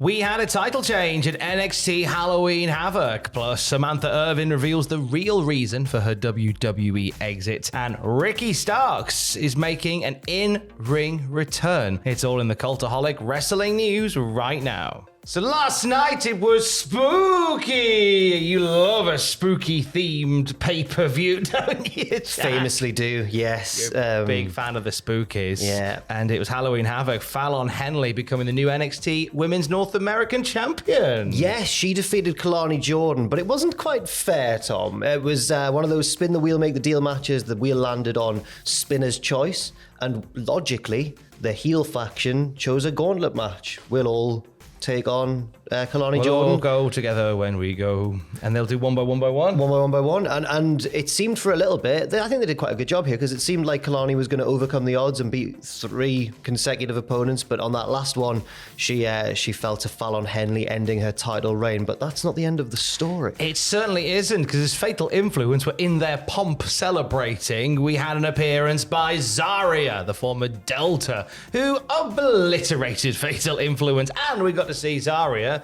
We had a title change at NXT Halloween Havoc, plus Samantha Irvin reveals the real reason for her WWE exit, and Ricky Starks is making an in-ring return. It's all in the Cultaholic Wrestling news right now. So last night it was spooky. You love a spooky themed pay-per-view, don't you, Chad? Famously do, yes. You're a big fan of the spookies. Yeah. And it was Halloween Havoc. Fallon Henley becoming the new NXT Women's North American Champion. Yes, she defeated Kalani Jordan, but it wasn't quite fair, Tom. It was one of those spin the wheel, make the deal matches. The wheel landed on Spinner's choice, and logically, the heel faction chose a gauntlet match. We'll all take on Kalani Jordan. We'll all go together when we go, and they'll do one by one. One by one. And it seemed for a little bit, I think they did quite a good job here, because it seemed like Kalani was going to overcome the odds and beat 3 consecutive opponents, but on that last one, she fell to Fallon Henley, ending her title reign. But that's not the end of the story. It certainly isn't, because as Fatal Influence were in their pomp celebrating, we had an appearance by Zarya, the former Delta, who obliterated Fatal Influence, and we got to see Zarya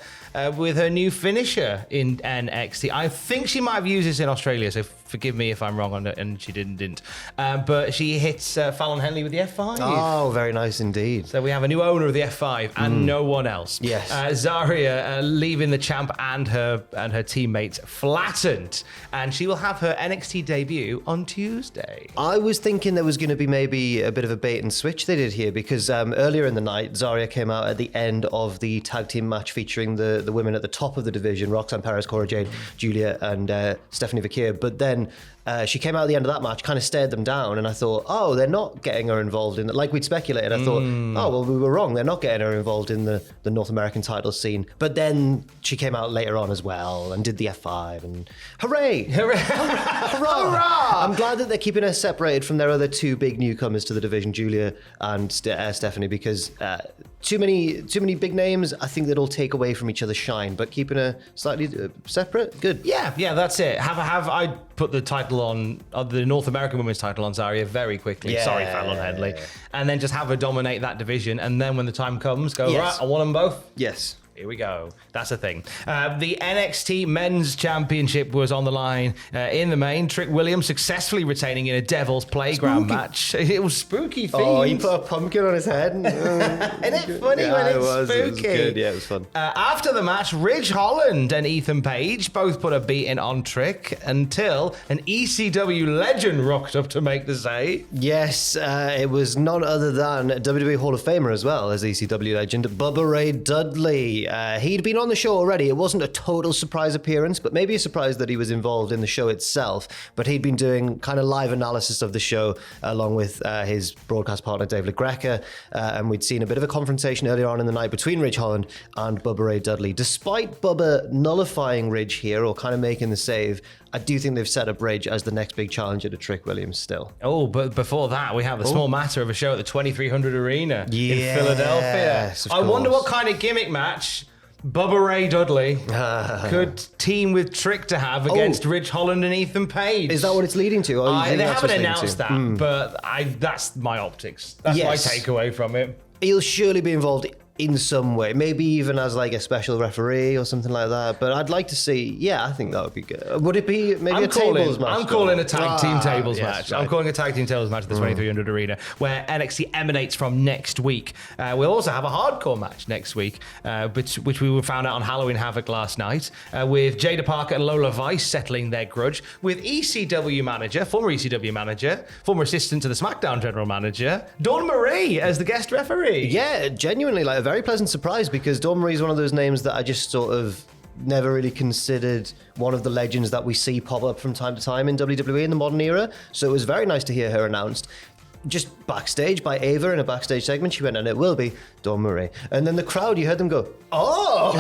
with her new finisher in NXT. I think she might have used this in Australia, so forgive me if I'm wrong on it, and she didn't. But she hits Fallon Henley with the F5. Oh, very nice indeed. So we have a new owner of the F5 and no one else. Yes. Zarya leaving the champ and her teammates flattened, and she will have her NXT debut on Tuesday. I was thinking there was going to be maybe a bit of a bait and switch they did here, because earlier in the night, Zarya came out at the end of the tag team match featuring the women at the top of the division, Roxanne Perez, Cora Jade, Julia, and Stephanie Vakir. But then she came out at the end of that match, kind of stared them down, and I thought, oh, they're not getting her involved in it. Like we'd speculated, I thought, oh, well, we were wrong. They're not getting her involved in the North American title scene. But then she came out later on as well and did the F5, and hooray! Hooray! Hurrah! I'm glad that they're keeping her separated from their other 2 big newcomers to the division, Julia and Stephanie, because too many big names, I think they'd all take away from each other's shine, but keeping her slightly separate, good. Yeah, that's it. I put the title on the North American Women's title on Zarya very quickly. Yeah. Sorry, Fallon Henley. And then just have her dominate that division, and then when the time comes, go, Yes. right, I want them both. Yes. Here we go. That's a thing. The NXT Men's Championship was on the line in the main. Trick Williams successfully retaining in a Devil's Playground match. It was spooky themed. Oh, he put a pumpkin on his head. Isn't it funny when it's spooky? It was good. Yeah, it was fun. After the match, Ridge Holland and Ethan Page both put a beating on Trick until an ECW legend rocked up to make the save. Yes, it was none other than WWE Hall of Famer as well as ECW legend, Bubba Ray Dudley. He'd been on the show already. It wasn't a total surprise appearance, but maybe a surprise that he was involved in the show itself. But he'd been doing kind of live analysis of the show along with his broadcast partner, Dave LaGreca. And we'd seen a bit of a confrontation earlier on in the night between Ridge Holland and Bubba Ray Dudley. Despite Bubba nullifying Ridge here, or kind of making the save, I do think they've set up Ridge as the next big challenger to Trick Williams still. Oh, but before that, we have the small matter of a show at the 2300 Arena in Philadelphia. I wonder what kind of gimmick match Bubba Ray Dudley could team with Trick to have against Ridge Holland and Ethan Page. Is that what it's leading to? They haven't announced that, but that's my optics. That's my takeaway from it. He'll surely be involved in some way, maybe even as like a special referee or something like that. But I'd like to see, I think that would be good. Would it be maybe tables match? I'm calling a tag team tables match. Right. I'm calling a tag team tables match at the 2300 Arena, where NXT emanates from next week. We'll also have a hardcore match next week, which we found out on Halloween Havoc last night, with Jada Parker and Lola Vice settling their grudge, with former ECW manager, former assistant to the SmackDown general manager, Dawn Marie as the guest referee. Yeah, genuinely, like a very pleasant surprise, because Dawn Marie is one of those names that I just sort of never really considered one of the legends that we see pop up from time to time in WWE in the modern era. So it was very nice to hear her announced. Just backstage by Ava in a backstage segment, she went, and it will be Dawn Marie. And then the crowd, you heard them go, oh!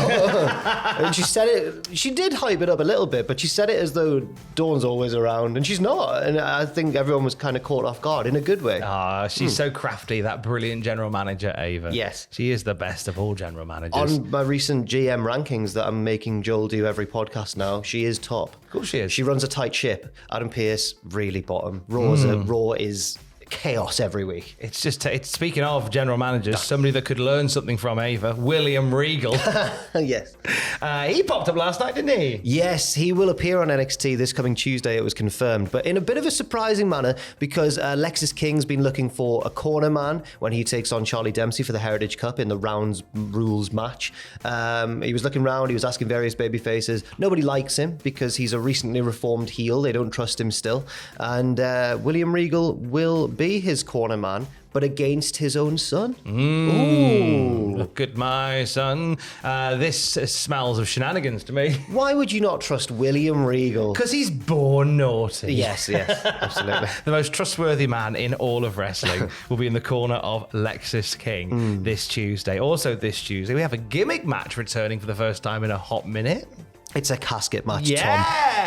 And she said it, she did hype it up a little bit, but she said it as though Dawn's always around, and she's not. And I think everyone was kind of caught off guard in a good way. She's so crafty, that brilliant general manager, Ava. Yes. She is the best of all general managers. On my recent GM rankings that I'm making Joel do every podcast now, she is top. Of course she is. She runs a tight ship. Adam Pearce, really bottom. Raw is chaos every week. It's just, speaking of general managers, somebody that could learn something from Ava, William Regal. Yes. He popped up last night, didn't he? Yes, he will appear on NXT this coming Tuesday, it was confirmed, but in a bit of a surprising manner because Lexis King's been looking for a corner man when he takes on Charlie Dempsey for the Heritage Cup in the Rounds Rules match. He was looking around, he was asking various baby faces. Nobody likes him because he's a recently reformed heel. They don't trust him still. And William Regal will be his corner man, but against his own son. Ooh. Look at my son. This smells of shenanigans to me. Why would you not trust William Regal? Because he's born naughty. Yes, absolutely. The most trustworthy man in all of wrestling will be in the corner of Lexis King this Tuesday. Also this Tuesday, we have a gimmick match returning for the first time in a hot minute. It's a casket match, Yeah! Tom.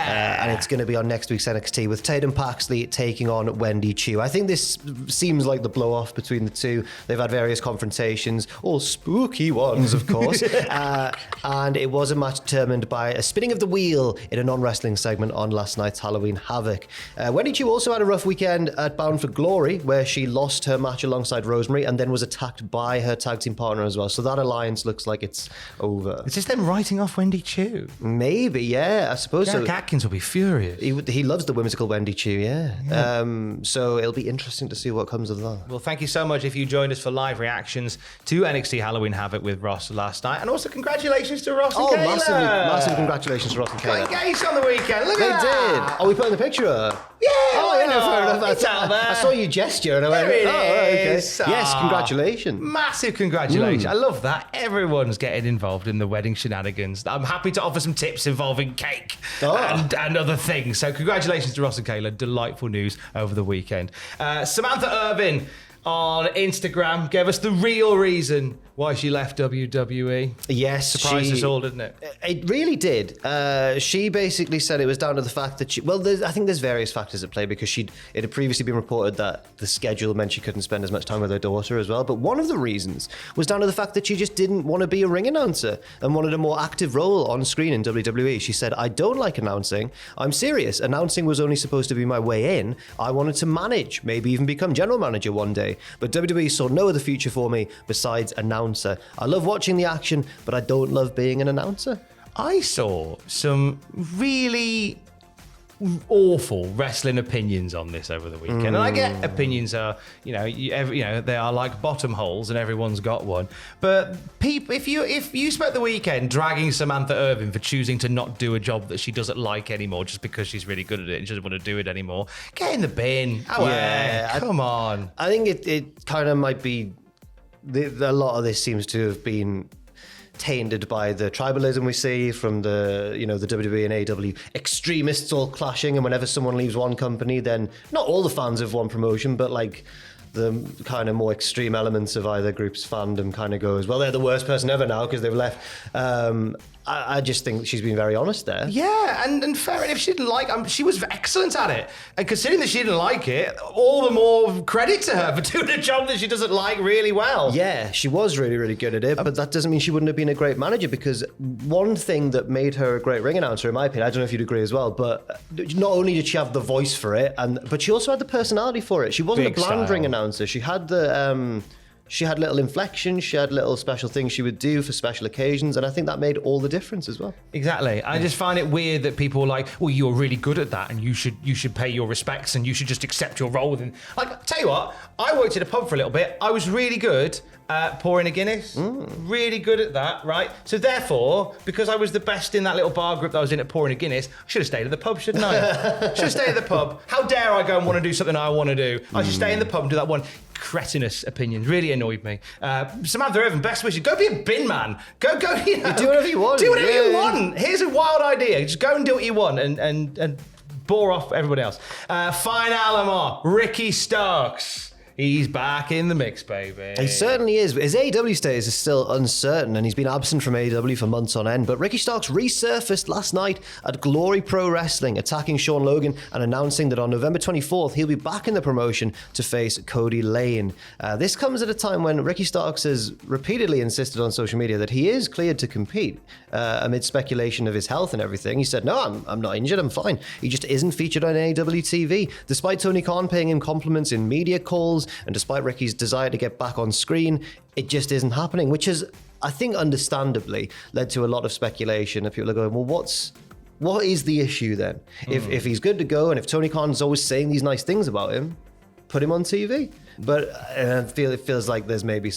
And it's going to be on next week's NXT with Tatum Paxley taking on Wendy Chu. I think this seems like the blow-off between the two. They've had various confrontations, all spooky ones, of course. And it was a match determined by a spinning of the wheel in a non-wrestling segment on last night's Halloween Havoc. Wendy Chu also had a rough weekend at Bound for Glory, where she lost her match alongside Rosemary and then was attacked by her tag team partner as well. So that alliance looks like it's over. It's just them writing off Wendy Chu. Maybe, yeah, I suppose Jack so. Atkins will be furious. He loves the whimsical Wendy Chu, yeah. So it'll be interesting to see what comes of that. Well, thank you so much if you joined us for live reactions to NXT Halloween Havoc with Ross last night. And also congratulations to Ross and Kayla. Massive congratulations to Ross and Kayla. Got engaged on the weekend. Look They at that. did. Are we putting the picture up? Yeah, Oh, why yeah, not? fair enough. It's out there. I saw you gesture and I went, There it okay. is. Yes, Ah. congratulations. Massive congratulations. I love that. Everyone's getting involved in the wedding shenanigans. I'm happy to offer some tips involving cake and other things. So congratulations to Ross and Kayla. Delightful news over the weekend. Samantha Irvin on Instagram gave us the real reason why she left WWE. Yes, Surprised us all, didn't it? It really did. She basically said it was down to the fact that I think there's various factors at play because it had previously been reported that the schedule meant she couldn't spend as much time with her daughter as well. But one of the reasons was down to the fact that she just didn't want to be a ring announcer and wanted a more active role on screen in WWE. She said, I don't like announcing. I'm serious. Announcing was only supposed to be my way in. I wanted to manage, maybe even become general manager one day. But WWE saw no other future for me besides announcing. I love watching the action, but I don't love being an announcer. I saw some really awful wrestling opinions on this over the weekend, and I get opinions are, they are like bottom holes, and everyone's got one. But people, if you spent the weekend dragging Samantha Irvin for choosing to not do a job that she doesn't like anymore, just because she's really good at it and she doesn't want to do it anymore, get in the bin. Come on. I think it kind of might be. A lot of this seems to have been tainted by the tribalism we see from the WWE and AEW extremists all clashing, and whenever someone leaves one company, then not all the fans of one promotion, but like the kind of more extreme elements of either group's fandom kind of goes, well, they're the worst person ever now because they've left. I just think she's been very honest there. Yeah, and fair enough. She didn't like she was excellent at it. And considering that she didn't like it, all the more credit to her for doing a job that she doesn't like really well. Yeah, she was really, really good at it, but that doesn't mean she wouldn't have been a great manager, because one thing that made her a great ring announcer, in my opinion, I don't know if you'd agree as well, but not only did she have the voice for it, but she also had the personality for it. She wasn't Big a bland style. ring announcer. She had the... She had little inflections, she had little special things she would do for special occasions, and I think that made all the difference as well. Exactly. I just find it weird that people are like, well, you're really good at that and you should pay your respects and you should just accept your role within. Like, tell you what, I worked at a pub for a little bit. I was really good at pouring a Guinness. Really good at that, right? So therefore, because I was the best in that little bar group that I was in at pouring a Guinness, I should have stayed at the pub, shouldn't I? Should have stayed at the pub. How dare I go and want to do something I want to do? I should stay in the pub and do that one. Cretinous opinion really annoyed me. Samantha Irvin, best wishes. Go be a bin man. Go. Do whatever you want. Do whatever you Yeah. want. Here's a wild idea. Just go and do what you want and bore off everybody else. Fine Alamo, Ricky Starks. He's back in the mix, baby. He certainly is. His AEW status is still uncertain, and he's been absent from AEW for months on end. But Ricky Starks resurfaced last night at Glory Pro Wrestling, attacking Sean Logan and announcing that on November 24th, he'll be back in the promotion to face Cody Lane. This comes at a time when Ricky Starks has repeatedly insisted on social media that he is cleared to compete amid speculation of his health and everything. He said, no, I'm not injured, I'm fine. He just isn't featured on AEW TV. Despite Tony Khan paying him compliments in media calls, and despite Ricky's desire to get back on screen, it just isn't happening, which has, I think, understandably led to a lot of speculation. And people are going, well, what is the issue then? If he's good to go, and if Tony Khan's always saying these nice things about him, put him on TV. But it feels like there's maybe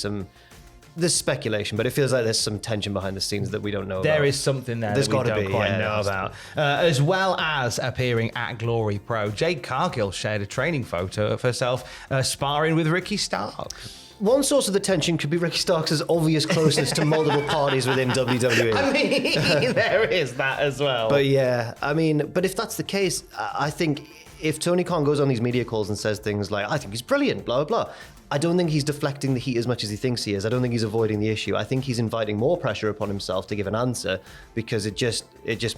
there's speculation, but it feels like there's some tension behind the scenes that we don't know about. There is something there that we don't quite know about. As well as appearing at Glory Pro, Jade Cargill shared a training photo of herself sparring with Ricky Starks. One source of the tension could be Ricky Starks' obvious closeness to multiple parties within WWE. I mean, there is that as well. But yeah, but if that's the case, I think if Tony Khan goes on these media calls and says things like, I think he's brilliant, blah, blah, blah, I don't think he's deflecting the heat as much as he thinks he is. I don't think he's avoiding the issue. I think he's inviting more pressure upon himself to give an answer, because it just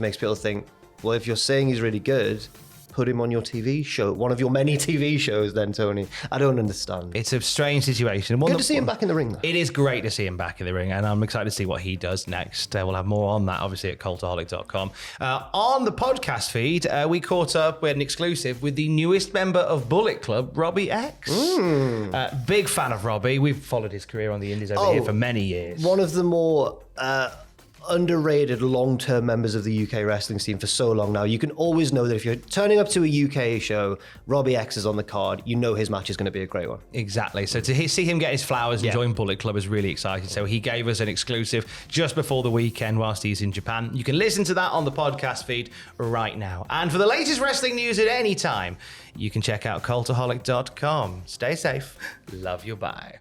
makes people think, well, if you're saying he's really good, put him on your TV show, one of your many TV shows then, Tony. I don't understand. It's a strange situation. Good to see him back in the ring, though. It is great to see him back in the ring, and I'm excited to see what he does next. We'll have more on that, obviously, at cultaholic.com. On the podcast feed, we caught up, we had an exclusive with the newest member of Bullet Club, Robbie X. Big fan of Robbie. We've followed his career on the indies over here for many years. One of the more underrated long-term members of the UK wrestling scene for so long now. You can always know that if you're turning up to a UK show, Robbie X is on the card, you know his match is going to be a great one. Exactly. So to see him get his flowers and join Bullet Club is really exciting. So he gave us an exclusive just before the weekend whilst he's in Japan. You can listen to that on the podcast feed right now. And for the latest wrestling news at any time, you can check out cultaholic.com. Stay safe. Love you. Bye.